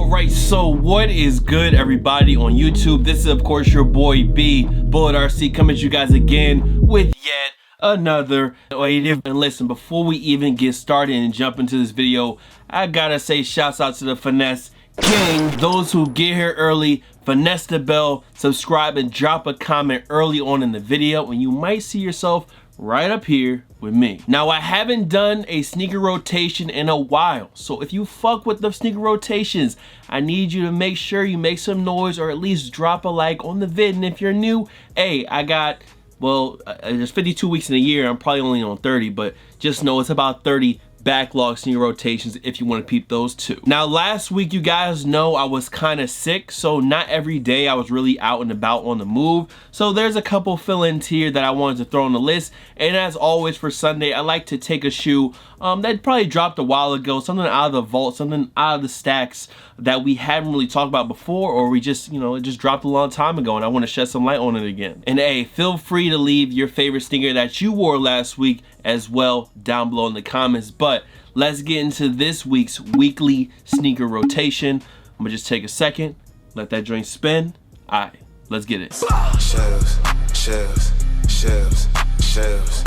Alright, so what is good, everybody on YouTube? This is of course your boy B, Bullet RC, coming at you guys again with yet another creative. And listen, before we even get started and jump into this video, I gotta say shouts out to the Finesse Gang, those who get here early, finesse the bell, subscribe, and drop a comment early on in the video, and you might see yourself right up here with me. Now, I haven't done a sneaker rotation in a while, so if you fuck with the sneaker rotations, I need you to make sure you make some noise or at least drop a like on the vid. And if you're new, hey, I got, well, there's 52 weeks in a year. I'm probably only on 30, but just know it's about 30 backlog sneaker rotations if you want to peep those too. Now, last week, you guys know I was kind of sick, so not every day I was really out and about on the move. So there's a couple fill-ins here that I wanted to throw on the list. And as always for Sunday, I like to take a shoe that probably dropped a while ago, something out of the vault, something out of the stacks that we haven't really talked about before, or we just, you know, it just dropped a long time ago and I want to shed some light on it again. And hey, feel free to leave your favorite sneaker that you wore last week as well down below in the comments. But let's get into this week's weekly sneaker rotation. I'm gonna just take a second, let that joint spin. All right, let's get it. Shells, shells, shells, shells, shells,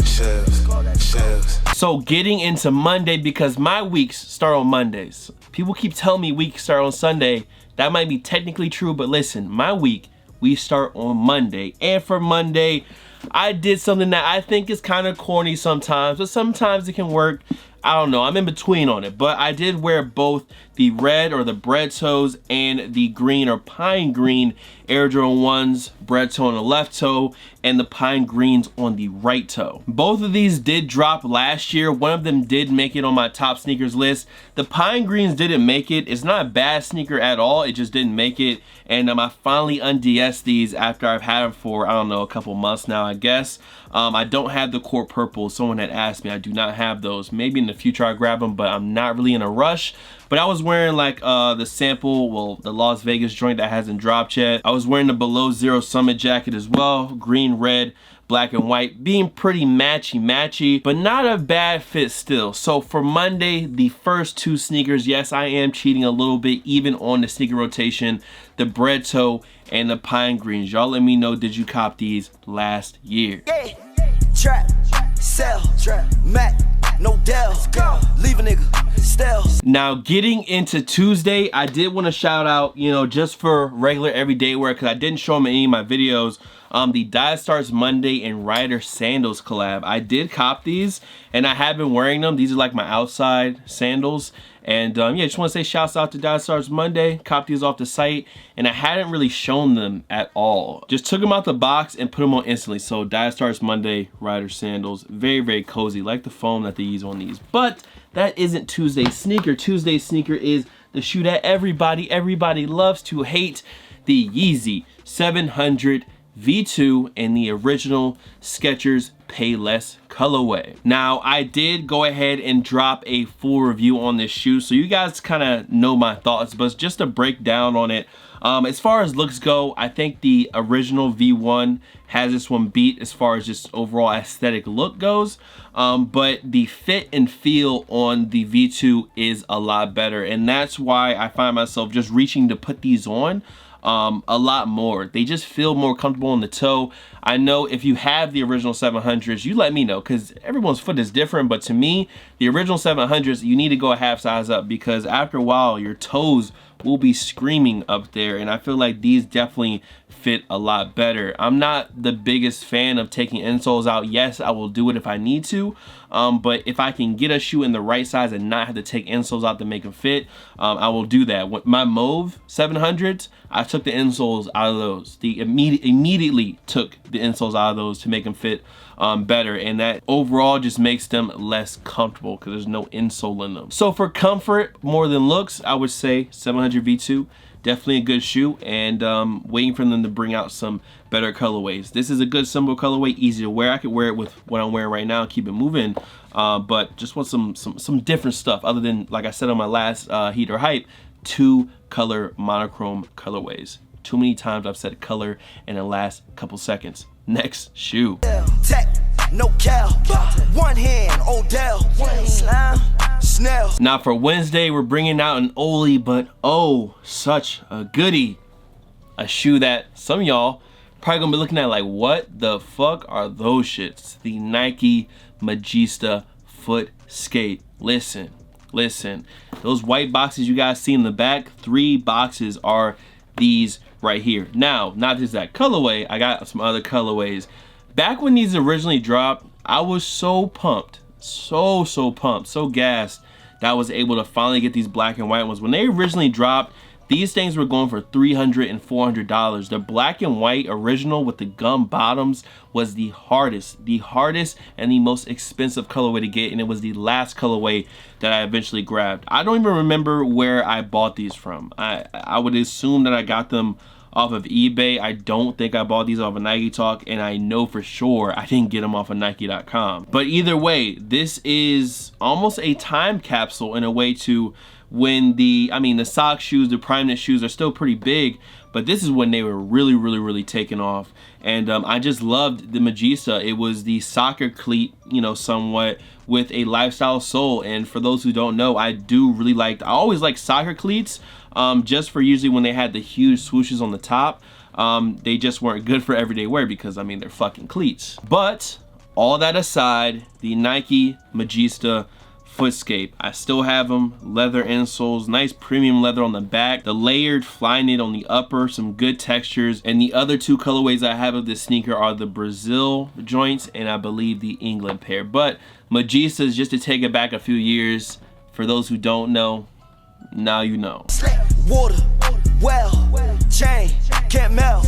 shells, shells. So getting into Monday, because my weeks start on Mondays. People keep telling me weeks start on Sunday. That might be technically true, but listen, my week, we start on Monday. And for Monday, I did something that I think is kind of corny sometimes, but sometimes it can work. I don't know, I'm in between on it, but I did wear both the red or the bread toes and the green or pine green Air Jordan 1s, bread toe on the left toe and the pine greens on the right toe. Both of these did drop last year. One of them did make it on my top sneakers list. The pine greens didn't make it. It's not a bad sneaker at all, it just didn't make it. And I finally unDS'd these after I've had them for, I don't know, a couple months now, I guess. I don't have the court purple. Someone had asked me, I do not have those. Maybe in the future I grab them, but I'm not really in a rush. But I was wearing like the sample, well, the Las Vegas joint that hasn't dropped yet. I was wearing the Below Zero Summit jacket as well, green, red, black and white, being pretty matchy, but not a bad fit still. So for Monday, the first two sneakers, yes, I am cheating a little bit even on the sneaker rotation, the bread toe and the pine greens. Y'all let me know, did you cop these last year? Yeah. Trap, sell, trap, Mac, no Dell, go, leave a nigga, still. Now getting into Tuesday, I did want to shout out, you know, just for regular everyday wear, because I didn't show them in any of my videos, the Diet Stars Monday and Rider Sandals collab. I did cop these and I have been wearing them. These are like my outside sandals. And yeah, just want to say shouts out to Diet Stars Monday. Cop these off the site and I hadn't really shown them at all. Just took them out the box and put them on instantly. So Diet Stars Monday, Rider Sandals, very, very cozy, like the foam that they use on these. But that isn't Tuesday's sneaker. Tuesday's sneaker is the shoe that everybody loves to hate, the Yeezy 700 V2 in the original Skechers Payless colorway. Now, I did go ahead and drop a full review on this shoe, so you guys kind of know my thoughts, but just to break down on it, as far as looks go, I think the original V1 has this one beat as far as just overall aesthetic look goes, but the fit and feel on the V2 is a lot better, and that's why I find myself just reaching to put these on a lot more. They just feel more comfortable on the toe. I know if you have the original 700s, you let me know, because everyone's foot is different, but to me, the original 700s, you need to go a half size up, because after a while, your toes will be screaming up there, and I feel like these definitely fit a lot better. I'm not the biggest fan of taking insoles out. Yes, I will do it if I need to, but if I can get a shoe in the right size and not have to take insoles out to make them fit, I will do that. With my Mauve 700s, I took the insoles out of those. Immediately took the insoles out of those to make them fit better, and that overall just makes them less comfortable because there's no insole in them. So for comfort more than looks, I would say 700 V2, definitely a good shoe, and waiting for them to bring out some better colorways. This is a good simple colorway, easy to wear. I could wear it with what I'm wearing right now and keep it moving, but just want some different stuff other than, like I said on my last Heat or Hype, 2 color monochrome colorways. Too many times I've said color in the last couple seconds. Next shoe. Tech, no Cal, one hand, Odell, slime, Snell. Now for Wednesday, we're bringing out an oldie, but oh, such a goodie. A shoe that some of y'all probably gonna be looking at like, what the fuck are those shits? The Nike Magista foot skate. Listen, those white boxes you guys see in the back, 3 boxes are these right here. Now, not just that colorway, I got some other colorways. Back when these originally dropped, I was so pumped, so pumped, so gassed that I was able to finally get these black and white ones. When they originally dropped, these things were going for $300 and $400. The black and white original with the gum bottoms was the hardest and the most expensive colorway to get, and it was the last colorway that I eventually grabbed. I don't even remember where I bought these from. I would assume that I got them off of eBay. I don't think I bought these off of Nike Talk, and I know for sure I didn't get them off of Nike.com. But either way, this is almost a time capsule in a way to when the sock shoes, the Primeknit shoes are still pretty big, but this is when they were really taking off. And I just loved the Magista. It was the soccer cleat, you know, somewhat with a lifestyle sole. And for those who don't know, I always liked soccer cleats, just for usually when they had the huge swooshes on the top. They just weren't good for everyday wear because, I mean, they're fucking cleats. But all that aside, the Nike Magista Footscape, I still have them. Leather insoles, nice premium leather on the back, the layered Flyknit on the upper, some good textures. And the other 2 colorways I have of this sneaker are the Brazil joints and I believe the England pair. But Magistas, just to take it back a few years, for those who don't know, now you know. Water, well, chain, can't melt,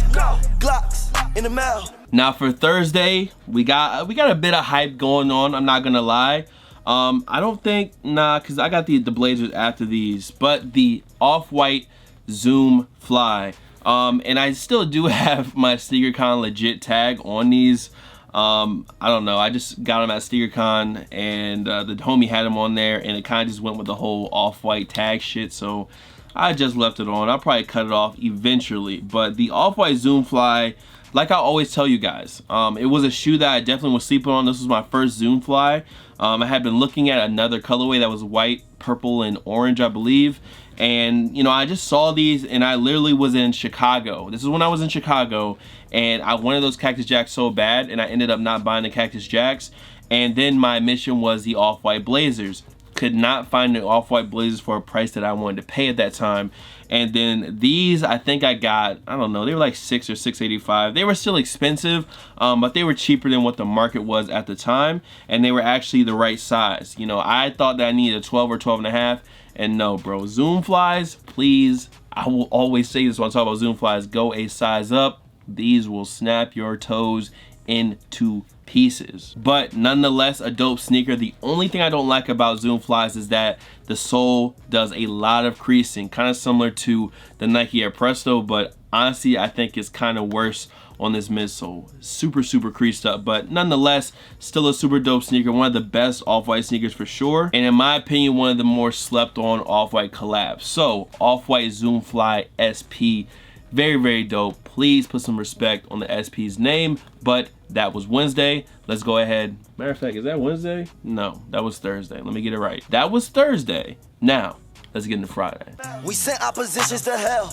Glocks in the mail. Now for Thursday, we got a bit of hype going on, I'm not gonna lie. I don't think, because I got the Blazers after these, but the Off-White Zoom Fly. And I still do have my SneakerCon legit tag on these. I don't know, I just got them at SneakerCon and the homie had them on there, and it kind of just went with the whole Off-White tag shit, so I just left it on. I'll probably cut it off eventually. But the Off-White Zoom Fly, like I always tell you guys, it was a shoe that I definitely was sleeping on. This was my first Zoom Fly. I had been looking at another colorway that was white, purple, and orange, I believe. And, you know, I just saw these and I literally was in Chicago. This is when I was in Chicago and I wanted those Cactus Jacks so bad and I ended up not buying the Cactus Jacks. And then my mission was the Off-White Blazers. Could not find the Off-White Blazers for a price that I wanted to pay at that time. And then these, I think I got, I don't know, they were like $6 or $6.85. They were still expensive, but they were cheaper than what the market was at the time, and they were actually the right size. You know, I thought that I needed a 12 or 12 and a half, and no, bro. Zoom Flies, please, I will always say this when I talk about Zoom Flies, go a size up. These will snap your toes into pieces. But nonetheless, a dope sneaker. The only thing I don't like about Zoom Flies is that the sole does a lot of creasing, kind of similar to the Nike Air Presto, but honestly I think it's kind of worse on this midsole. Super creased up, but nonetheless still a super dope sneaker. One of the best Off-White sneakers for sure, and in my opinion one of the more slept on Off-White collabs. So Off-White Zoom Fly SP, very dope. Please put some respect on the SP's name. But that was Wednesday. Let's go ahead. Matter of fact, is that Wednesday? No, that was Thursday. Let me get it right. That was Thursday. Now let's get into Friday. We sent oppositions to hell.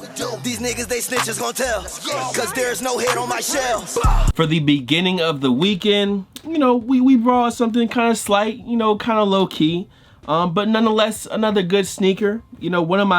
These niggas, they snitches gon' tell, cause there's no head on my shells. For the beginning of the weekend, you know, we brought something kind of slight, you know, kind of low key. But nonetheless, another good sneaker. You know, one of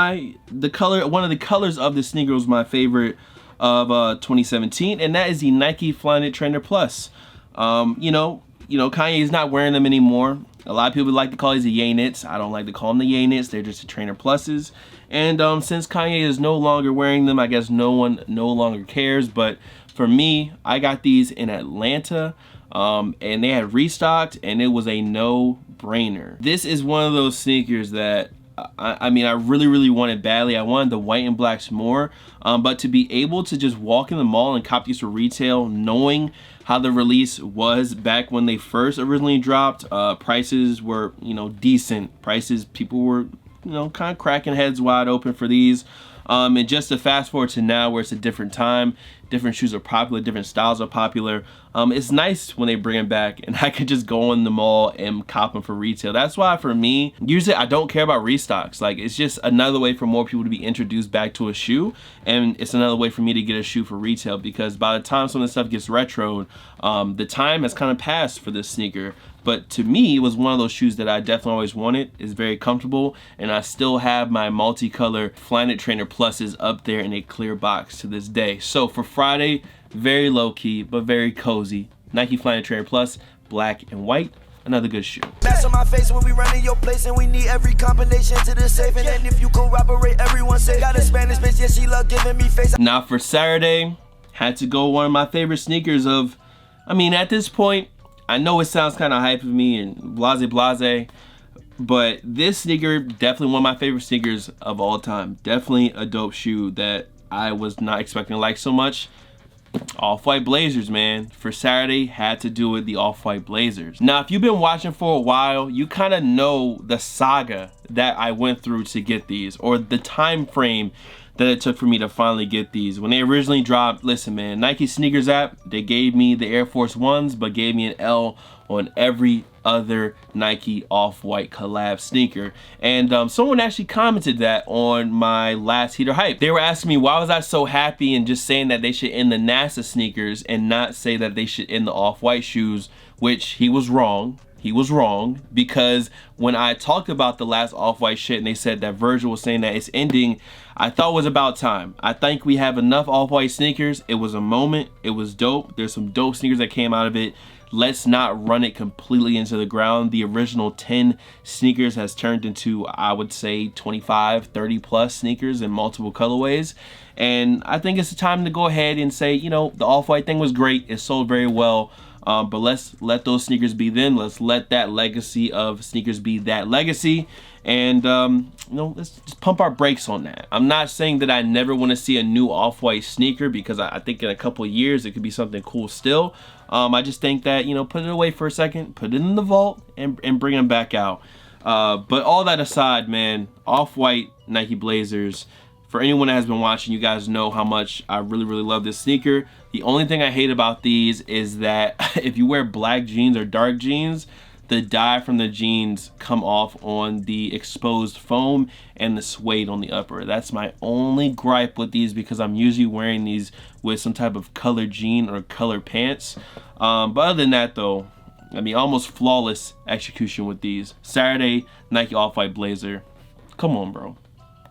the colors of the sneaker was my favorite of 2017, and that is the Nike Flyknit Trainer Plus. You know, Kanye is not wearing them anymore. A lot of people like to call these the Ye Knits. I don't like to call them the Ye Knits. They're just the Trainer Pluses. And since Kanye is no longer wearing them, I guess no one no longer cares. But for me, I got these in Atlanta, and they had restocked, and it was a no-brainer. This is one of those sneakers that I mean, I really wanted badly. I wanted the white and blacks more, but to be able to just walk in the mall and cop these for retail, knowing how the release was back when they first originally dropped, prices were, you know, decent prices. People were, you know, kind of cracking heads wide open for these. And just to fast forward to now where it's a different time, different shoes are popular, different styles are popular. It's nice when they bring them back and I could just go in the mall and cop them for retail. That's why for me, usually I don't care about restocks. Like, it's just another way for more people to be introduced back to a shoe, and it's another way for me to get a shoe for retail, because by the time some of this stuff gets retroed, the time has kind of passed for this sneaker. But to me, it was one of those shoes that I definitely always wanted. It's very comfortable, and I still have my multicolor Flyknit Trainer Pluses up there in a clear box to this day. So for Friday, very low key, but very cozy. Nike Flyknit Trainer Plus, black and white, another good shoe. Mask on my face when we run in your place, and we need every combination to the safe. And then if you corroborate, everyone say got a Spanish bitch, yeah, she love giving me face. Now for Saturday, had to go one of my favorite sneakers of, I mean, at this point, I know it sounds kind of hype of me and blase, but this sneaker, definitely one of my favorite sneakers of all time. Definitely a dope shoe that I was not expecting to like so much. Off-white Blazers, man. For Saturday, had to do it, the off-white Blazers. Now, if you've been watching for a while, you kind of know the saga that I went through to get these, or the time frame that it took for me to finally get these. When they originally dropped, listen, man, Nike Sneakers app, they gave me the Air Force Ones, but gave me an L on every other Nike off-white collab sneaker. And someone actually commented that on my last Heater Hype. They were asking me why was I so happy and just saying that they should end the NASA sneakers and not say that they should end the off-white shoes, which he was wrong. He was wrong, because when I talked about the last off-white shit and they said that Virgil was saying that it's ending, I thought it was about time. I think we have enough off-white sneakers. It was a moment. It was dope. There's some dope sneakers that came out of it. Let's not run it completely into the ground. The original 10 sneakers has turned into, I would say, 25, 30 plus sneakers in multiple colorways. And I think it's the time to go ahead and say, you know, the off-white thing was great. It sold very well. But let's let those sneakers be them. Let's let that legacy of sneakers be that legacy. And, you know, let's just pump our brakes on that. I'm not saying that I never want to see a new off-white sneaker, because I think in a couple of years it could be something cool still. I just think that, you know, put it away for a second, put it in the vault, and bring them back out. But all that aside, man, off-white Nike Blazers. For anyone that has been watching, you guys know how much I really love this sneaker. The only thing I hate about these is that if you wear black jeans or dark jeans, the dye from the jeans come off on the exposed foam and the suede on the upper. That's my only gripe with these, because I'm usually wearing these with some type of colored jean or colored pants. But other than that though, I mean, almost flawless execution with these. Saturday, Nike Off-White Blazer. Come on, bro.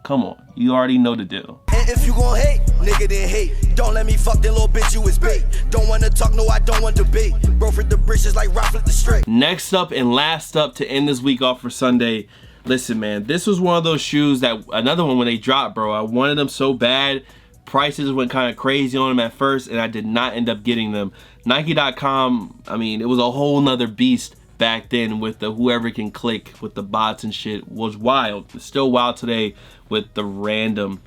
Come on, you already know the deal. And if you gon' hate, nigga, then hate. Don't let me fuck that little bitch, you is bait. Don't wanna talk, no, I don't want debate. Bro, for the bridges like Ralph with the straight. Next up and last up to end this week off for Sunday. Listen, man, this was one of those shoes that, another one when they dropped, bro, I wanted them so bad. Prices went kind of crazy on them at first, and I did not end up getting them. Nike.com, I mean, it was a whole nother beast back then with the whoever can click with the bots and shit. Was wild. It's still wild today with the random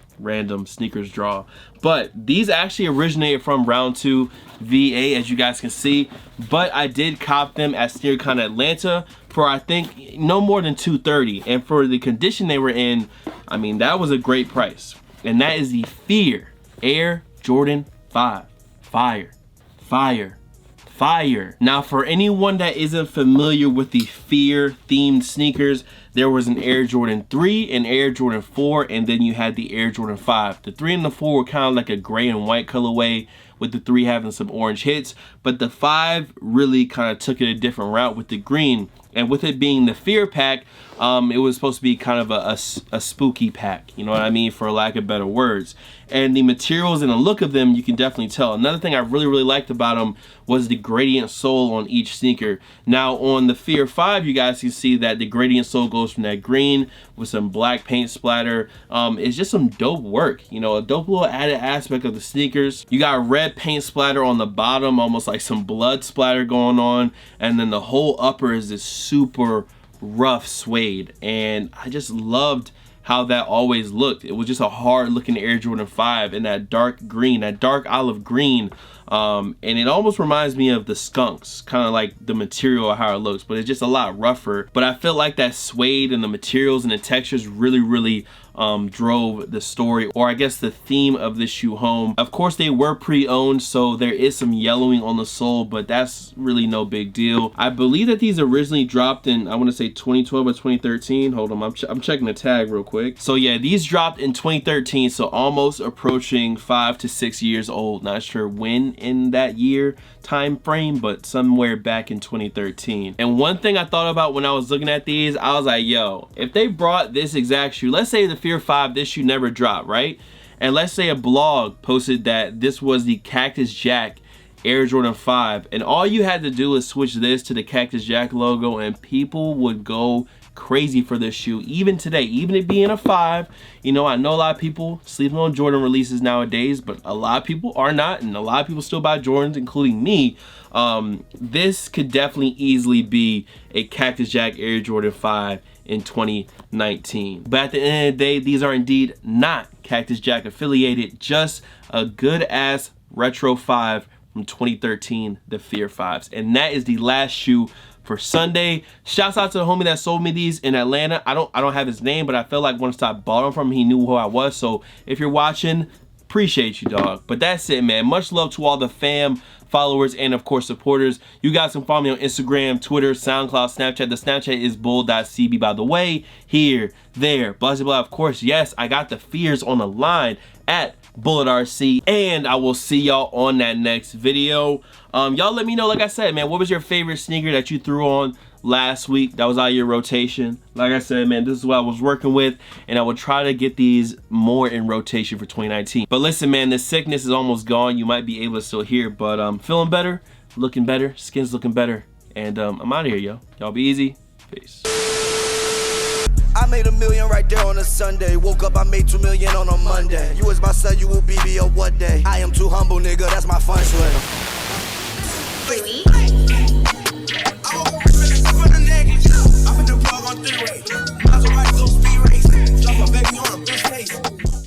sneakers draw. But these actually originated from round 2 VA, as you guys can see. But I did cop them at SneakerCon Atlanta for, I think, no more than $230. And for the condition they were in, I mean, that was a great price. And that is the Fear Air Jordan 5. Fire. Fire. Fire. Now, for anyone that isn't familiar with the Fear themed sneakers, there was an Air Jordan 3, an Air Jordan 4, and then you had the Air Jordan 5. The 3 and the 4 were kind of like a gray and white colorway, with the 3 having some orange hits, but the 5 really kind of took it a different route with the green. And with it being the Fear pack, it was supposed to be kind of a spooky pack, you know what I mean, for lack of better words. And the materials and the look of them, you can definitely tell. Another thing I really liked about them was the gradient sole on each sneaker. Now on the Fear 5, you guys can see that the gradient sole goes from that green with some black paint splatter. It's just some dope work, you know, a dope little added aspect of the sneakers. You got red paint splatter on the bottom, almost like some blood splatter going on, and then the whole upper is this super rough suede, and I just loved how that always looked. It was just a hard looking Air Jordan 5 in that dark green, that dark olive green, and it almost reminds me of the Skunks, kind of like the material of how it looks, but it's just a lot rougher. But I feel like that suede and the materials and the textures really drove the story, or I guess the theme of this shoe home. Of course, they were pre-owned, so there is some yellowing on the sole, but that's really no big deal. I believe that these originally dropped in, I want to say 2012 or 2013. Hold on, I'm checking the tag real quick. So yeah, these dropped in 2013, so almost approaching 5 to 6 years old. Not sure when in that year time frame, but somewhere back in 2013. And one thing I thought about when I was looking at these, I was like, yo, if they brought this exact shoe, let's say the Fear 5, this shoe never dropped, right? And let's say a blog posted that this was the Cactus Jack Air Jordan 5, and all you had to do is switch this to the Cactus Jack logo, and people would go crazy for this shoe. Even today, even it being a 5, you know, I know a lot of people sleeping on Jordan releases nowadays, but a lot of people are not, and a lot of people still buy Jordans, including me. This could definitely easily be a Cactus Jack Air Jordan 5 in 2019. But at the end of the day, these are indeed not Cactus Jack affiliated, just a good ass retro 5 from 2013, the Fear 5s. And that is the last shoe for Sunday. Shouts out to the homie that sold me these in Atlanta. I don't have his name, but I feel like once I bought them from him, he knew who I was. So if you're watching, appreciate you, dog. But that's it, man. Much love to all the fam, followers, and of course supporters. You guys can follow me on Instagram, Twitter, SoundCloud, Snapchat. The Snapchat is bull.cb, by the way. Here, there, blah blah blah. Of course, yes, I got the fears on the line at Bullet RC, and I will see y'all on that next video. Y'all let me know, like I said, man, what was your favorite sneaker that you threw on last week that was out of your rotation? Like I said, man, this is what I was working with, and I will try to get these more in rotation for 2019. But listen, man, the sickness is almost gone. You might be able to still hear, but feeling better, looking better, skin's looking better, and I'm out of here, yo. Y'all be easy. Peace. I made $1 million right there on a Sunday. Woke up, I made $2 million on a Monday. You was my son, you will be me or what day? I am too humble, nigga, that's my fun sweater.